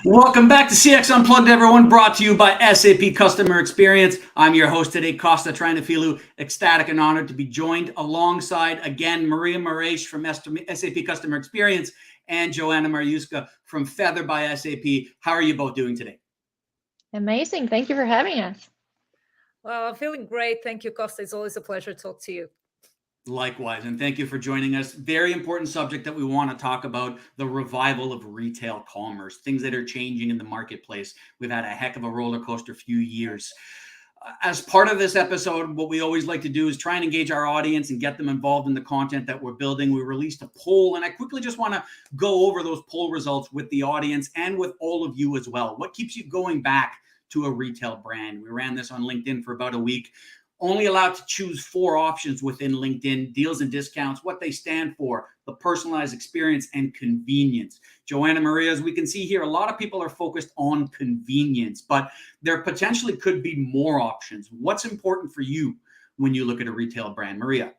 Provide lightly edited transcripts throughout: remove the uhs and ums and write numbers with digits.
Welcome back to CX Unplugged, everyone, brought to you by SAP Customer Experience. I'm your host today, Costa Triantafilu, ecstatic and honored to be joined alongside, again, Maria Morais from SAP Customer Experience and Joanna Maryewska from Feather by SAP. How are you both doing today? Amazing. Thank you for having us. Well, I'm feeling great. Thank you, Costa. It's always a pleasure to talk to you. Likewise, and thank you for joining us. Very important subject that we want to talk about, the revival of retail commerce, things that are changing in the marketplace. We've had a heck of a roller coaster few years. As part of this episode, what we always like to do is try and engage our audience and get them involved in the content that we're building. We released a poll, and I quickly just want to go over those poll results with the audience and with all of you as well. What keeps you going back to a retail brand? We ran this on LinkedIn for about a week. Only allowed to choose 4 options within LinkedIn: deals and discounts, what they stand for, the personalized experience, and convenience. Joanna Maria, as we can see here, a lot of people are focused on convenience, but there potentially could be more options. What's important for you when you look at a retail brand? Maria.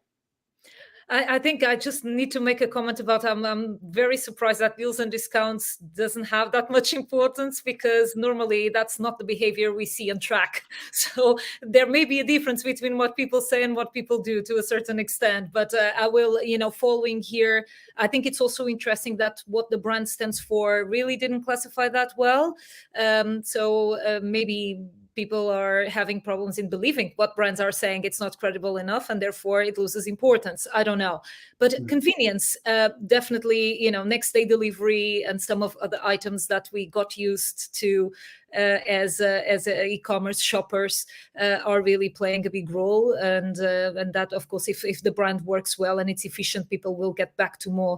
I think I just need to make a comment about I'm very surprised that deals and discounts doesn't have that much importance, because normally that's not the behavior we see and track. So there may be a difference between what people say and what people do to a certain extent. But I will, following here, I think it's also interesting that what the brand stands for really didn't classify that well. So maybe people are having problems in believing what brands are saying. It's not credible enough, and therefore it loses importance. I don't know. But convenience, definitely, next day delivery and some of the items that we got used to as e-commerce shoppers are really playing a big role. And that, of course, if the brand works well and it's efficient, people will get back to more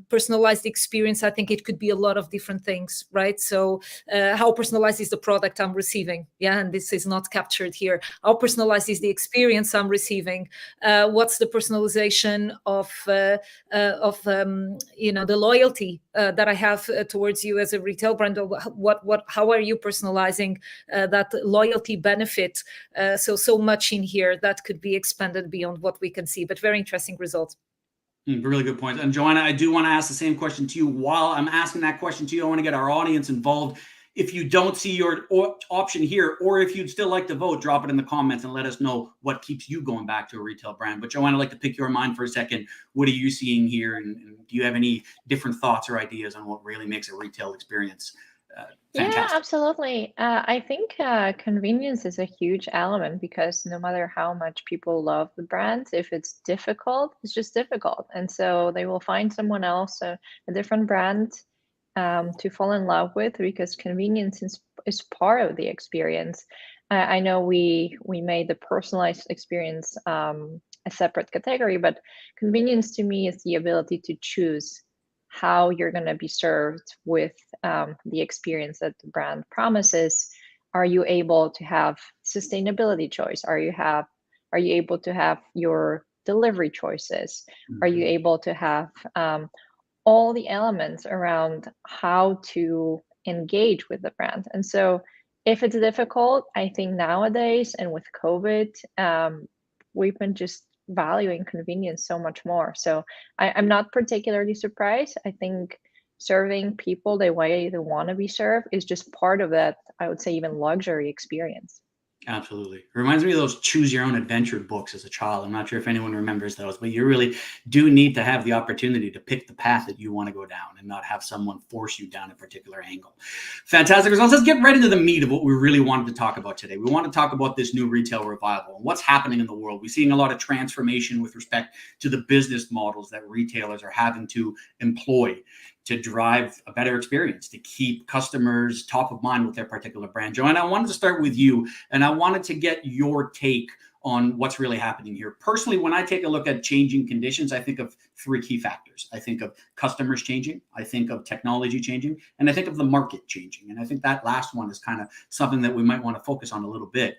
personalized experience. I think it could be a lot of different things, right? So how personalized is the product I'm receiving? Yeah, and this is not captured here. How personalized is the experience I'm receiving? What's the personalization of the loyalty that I have towards you as a retail brand? How are you personalizing that loyalty benefit? So much in here that could be expanded beyond what we can see, but very interesting results. Really good point. And Joanna, I do want to ask the same question to you. While I'm asking that question to you, I want to get our audience involved. If you don't see your option here, or if you'd still like to vote, drop it in the comments and let us know what keeps you going back to a retail brand. But Joanna, I'd like to pick your mind for a second. What are you seeing here? And do you have any different thoughts or ideas on what really makes a retail experience fantastic? Yeah, absolutely. I think convenience is a huge element, because no matter how much people love the brand, if it's difficult, it's just difficult. And so they will find someone else, a different brand, to fall in love with, because convenience is part of the experience. I know we made the personalized experience a separate category, but convenience to me is the ability to choose how you're going to be served with the experience that the brand promises. Are you able to have sustainability choice? Are you able to have your delivery choices? Are you able to have all the elements around how to engage with the brand? And so if it's difficult, I think nowadays, and with COVID, we've been just valuing convenience so much more. So I'm not particularly surprised. I think serving people the way they want to be served is just part of that, I would say, even luxury experience. Absolutely. It reminds me of those choose your own adventure books as a child. I'm not sure if anyone remembers those, but you really do need to have the opportunity to pick the path that you want to go down and not have someone force you down a particular angle. Fantastic results. Let's get right into the meat of what we really wanted to talk about today. We want to talk about this new retail revival and what's happening in the world. We're seeing a lot of transformation with respect to the business models that retailers are having to employ to drive a better experience, to keep customers top of mind with their particular brand. Joanna, I wanted to start with you, and I wanted to get your take on what's really happening here. Personally, when I take a look at changing conditions, I think of 3 key factors. I think of customers changing, I think of technology changing, and I think of the market changing. And I think that last one is kind of something that we might want to focus on a little bit.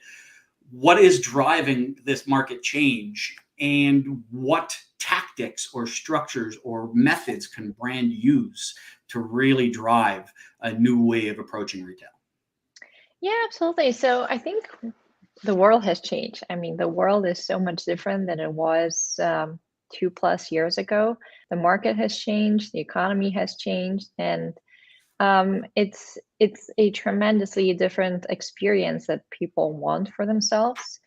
What is driving this market change, and what tactics or structures or methods can brand use to really drive a new way of approaching retail? Yeah, absolutely. So I think the world has changed. I mean, the world is so much different than it was 2+ years ago. The market has changed, the economy has changed, and It's a tremendously different experience that people want for themselves.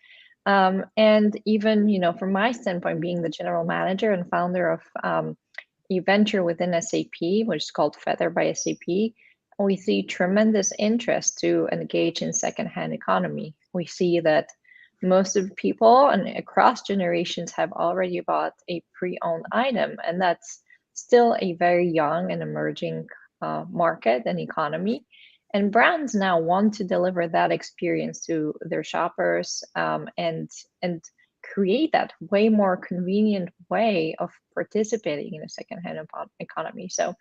And even, from my standpoint, being the general manager and founder of a venture within SAP, which is called Feather by SAP, we see tremendous interest to engage in secondhand economy. We see that most of people and across generations have already bought a pre-owned item, and that's still a very young and emerging market and economy. And brands now want to deliver that experience to their shoppers, and create that way more convenient way of participating in a secondhand economy. So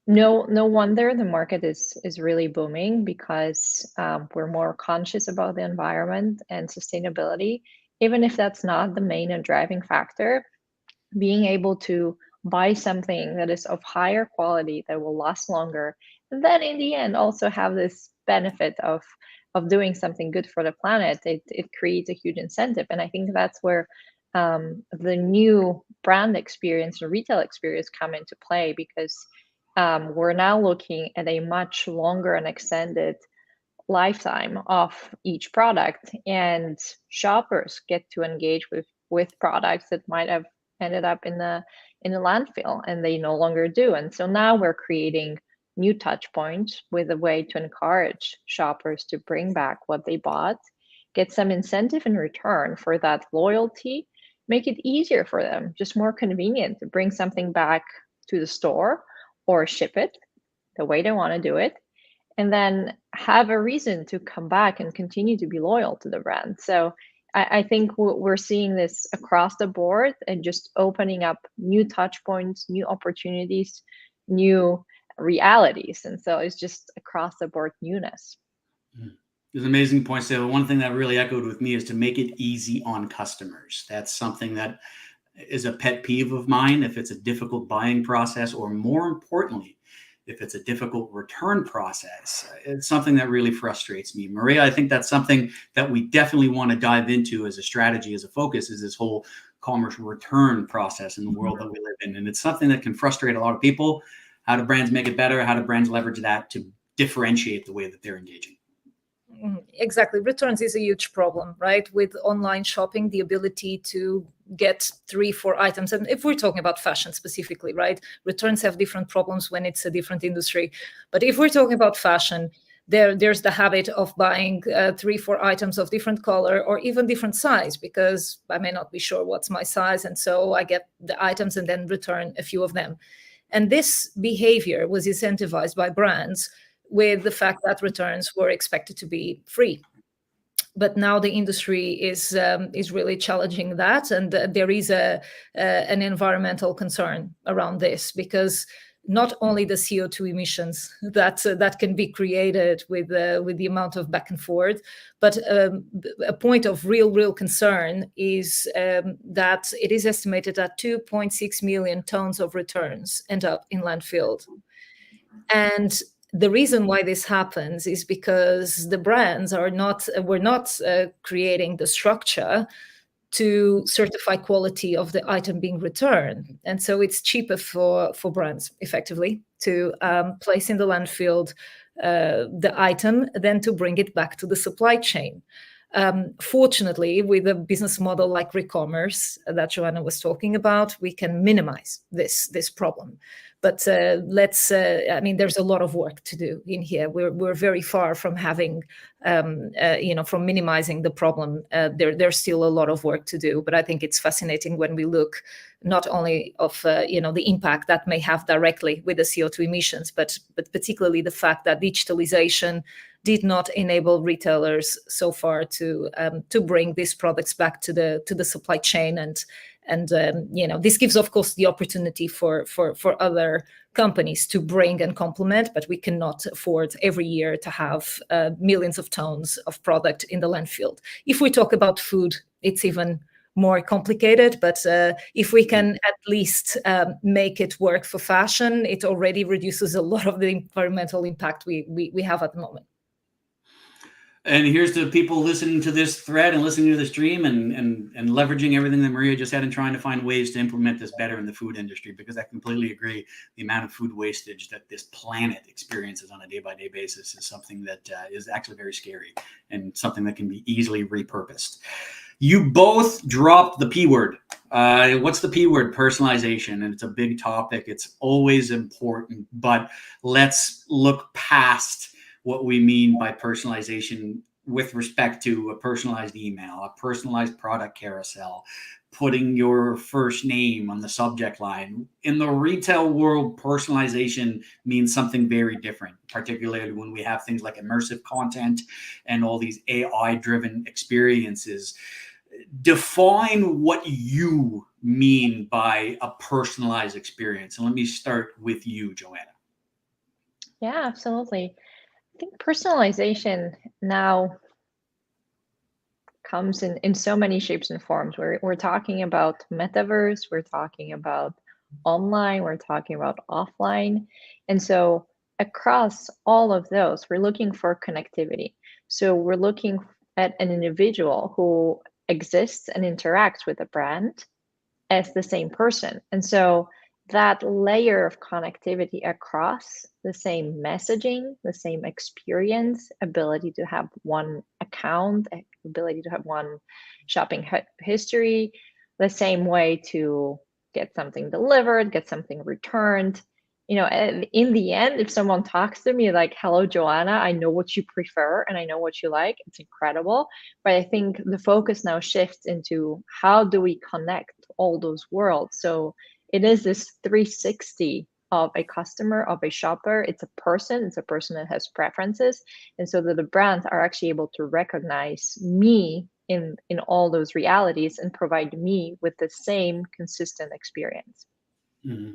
no wonder the market is really booming, because we're more conscious about the environment and sustainability. Even if that's not the main and driving factor, being able to buy something that is of higher quality, that will last longer, and then in the end also have this benefit of doing something good for the planet, it creates a huge incentive. And I think that's where the new brand experience and retail experience come into play, because we're now looking at a much longer and extended lifetime of each product, and shoppers get to engage with products that might have ended up in a landfill, and they no longer do. And so now we're creating new touch points with a way to encourage shoppers to bring back what they bought, get some incentive in return for that loyalty, make it easier for them, just more convenient to bring something back to the store or ship it the way they want to do it, and then have a reason to come back and continue to be loyal to the brand. So I think we're seeing this across the board, and just opening up new touch points, new opportunities, new realities. And so it's just across the board newness. There's amazing points there. One thing that really echoed with me is to make it easy on customers. That's something that is a pet peeve of mine. If it's a difficult buying process, or more importantly, if it's a difficult return process, it's something that really frustrates me. Maria, I think that's something that we definitely want to dive into as a strategy, as a focus, is this whole commerce return process in the world that we live in. And it's something that can frustrate a lot of people. How do brands make it better? How do brands leverage that to differentiate the way that they're engaging? Exactly. Returns is a huge problem, right? With online shopping, the ability to get 3-4 items. And if we're talking about fashion specifically, right? Returns have different problems when it's a different industry. But if we're talking about fashion, there's the habit of buying 3-4 items of different color or even different size, because I may not be sure what's my size. And so I get the items and then return a few of them. And this behavior was incentivized by brands with the fact that returns were expected to be free. But now the industry is really challenging that, and there is an environmental concern around this, because not only the CO2 emissions that can be created with the amount of back and forth, but a point of real concern is that it is estimated that 2.6 million tons of returns end up in landfill. And the reason why this happens is because the brands were not creating the structure to certify quality of the item being returned. And so it's cheaper for brands effectively to place in the landfill the item than to bring it back to the supply chain. Fortunately, with a business model like re-commerce that Joanna was talking about, we can minimize this problem. But there's a lot of work to do in here. We're very far from having, from minimizing the problem. There's still a lot of work to do. But I think it's fascinating when we look not only of the impact that may have directly with the CO2 emissions, but particularly the fact that digitalization did not enable retailers so far to bring these products back to the supply chain. And this gives, of course, the opportunity for other companies to bring and complement, but we cannot afford every year to have millions of tons of product in the landfill. If we talk about food, it's even more complicated, but if we can at least make it work for fashion, it already reduces a lot of the environmental impact we have at the moment. And here's to people listening to this thread and listening to the stream and leveraging everything that Maria just said and trying to find ways to implement this better in the food industry, because I completely agree. The amount of food wastage that this planet experiences on a day-by-day basis is something that is actually very scary and something that can be easily repurposed. You both dropped the P word. What's the P word? Personalization. And it's a big topic. It's always important, but let's look past what we mean by personalization with respect to a personalized email, a personalized product carousel, putting your first name on the subject line. In the retail world, personalization means something very different, particularly when we have things like immersive content and all these AI-driven experiences. Define what you mean by a personalized experience. And let me start with you, Joanna. Yeah, absolutely. I think personalization now comes in so many shapes and forms. We're talking about metaverse, we're talking about online, we're talking about offline. And so across all of those, we're looking for connectivity. So we're looking at an individual who exists and interacts with a brand as the same person. And so that layer of connectivity across the same messaging, the same experience, ability to have one account, ability to have one shopping history, the same way to get something delivered, get something returned. And in the end, if someone talks to me like, hello, Joanna, I know what you prefer and I know what you like, it's incredible. But I think the focus now shifts into how do we connect all those worlds. So it is this 360 of a customer, of a shopper. It's a person that has preferences. And so that the brands are actually able to recognize me in all those realities and provide me with the same consistent experience. Mm-hmm.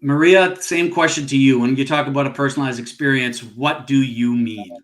Maria, same question to you. When you talk about a personalized experience, what do you mean?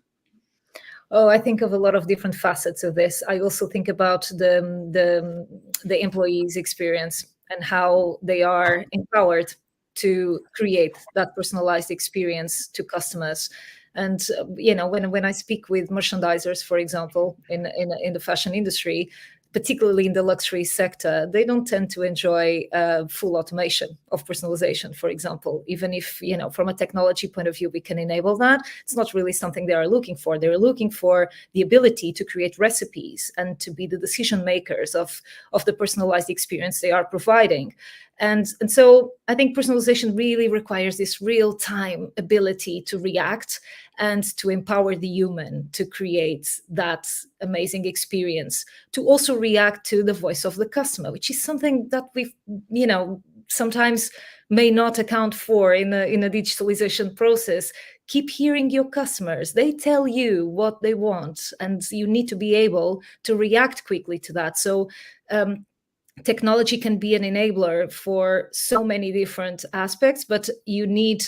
Oh, I think of a lot of different facets of this. I also think about the employees' experience and how they are empowered to create that personalized experience to customers. And when I speak with merchandisers, for example, in the fashion industry, particularly in the luxury sector, they don't tend to enjoy full automation of personalization, for example. Even if, from a technology point of view, we can enable that, it's not really something they are looking for. They're looking for the ability to create recipes and to be the decision makers of the personalized experience they are providing. And so I think personalization really requires this real-time ability to react and to empower the human to create that amazing experience, to also react to the voice of the customer, which is something that we've, sometimes may not account for in a digitalization process. Keep hearing your customers. They tell you what they want, and you need to be able to react quickly to that. So technology can be an enabler for so many different aspects, but you need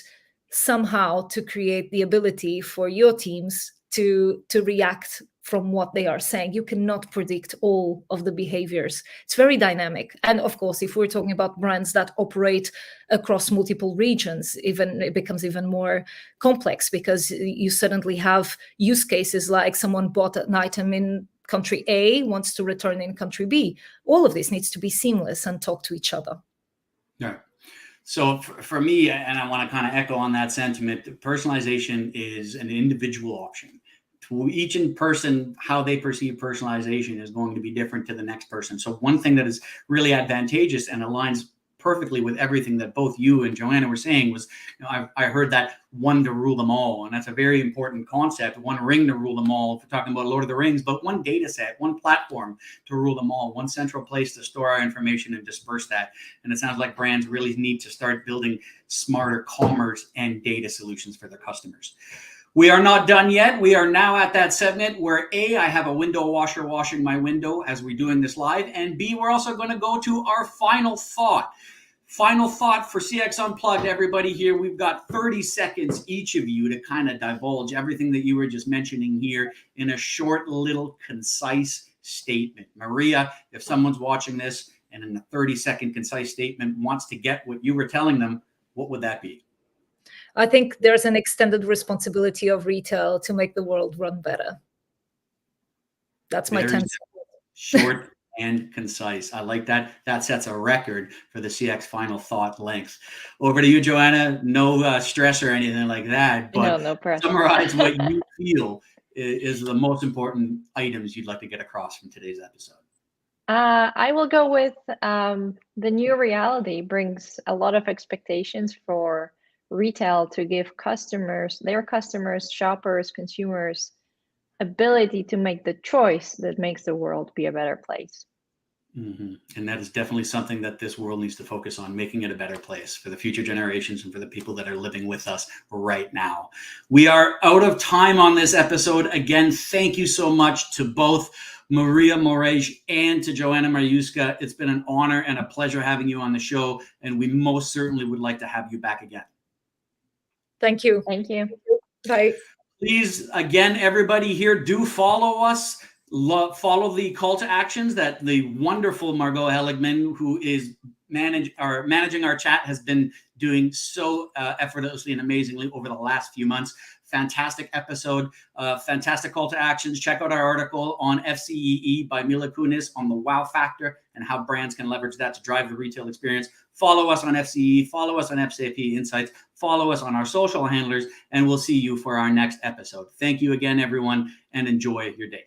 somehow to create the ability for your teams to react from what they are saying. You cannot predict all of the behaviors. It's very dynamic. And of course, if we're talking about brands that operate across multiple regions, it becomes even more complex, because you suddenly have use cases like someone bought an item in country A, wants to return in country B. All of this needs to be seamless and talk to each other. Yeah. So for me, and I want to kind of echo on that sentiment, personalization is an individual option. To each in person, how they perceive personalization is going to be different to the next person. So one thing that is really advantageous and aligns perfectly with everything that both you and Joanna were saying was, I heard that one to rule them all. And that's a very important concept, one ring to rule them all, if we're talking about Lord of the Rings, but one data set, one platform to rule them all, one central place to store our information and disperse that. And it sounds like brands really need to start building smarter commerce and data solutions for their customers. We are not done yet. We are now at that segment where A, I have a window washer washing my window as we're doing this live, and B, we're also going to go to our final thought. Final thought for CX Unplugged, everybody here. We've got 30 seconds, each of you, to kind of divulge everything that you were just mentioning here in a short, little, concise statement. Maria, if someone's watching this and in a 30-second concise statement wants to get what you were telling them, what would that be? I think there's an extended responsibility of retail to make the world run better. That's my Very 10 cents. short and concise. I like that. That sets a record for the CX final thought length. Over to you, Joanna. No stress or anything like that, but No pressure. summarize what you feel is the most important items you'd like to get across from today's episode. I will go with the new reality brings a lot of expectations for retail to give their customers, shoppers, consumers, ability to make the choice that makes the world be a better place. Mm-hmm. And that is definitely something that this world needs to focus on, making it a better place for the future generations and for the people that are living with us right now. We are out of time on this episode. Again, thank you so much to both Maria Morais and to Joanna Maryewska. It's been an honor and a pleasure having you on the show, and we most certainly would like to have you back again. Thank you. Thank you. Bye. Please, again, everybody here, do follow us. Follow the call to actions that the wonderful Margot Heligman, who is managing our chat, has been doing so effortlessly and amazingly over the last few months. Fantastic episode, fantastic call to actions. Check out our article on FCEE by Mila Kunis on the wow factor and how brands can leverage that to drive the retail experience. Follow us on FCEE, follow us on FCP Insights, follow us on our social handlers, and we'll see you for our next episode. Thank you again, everyone, and enjoy your day.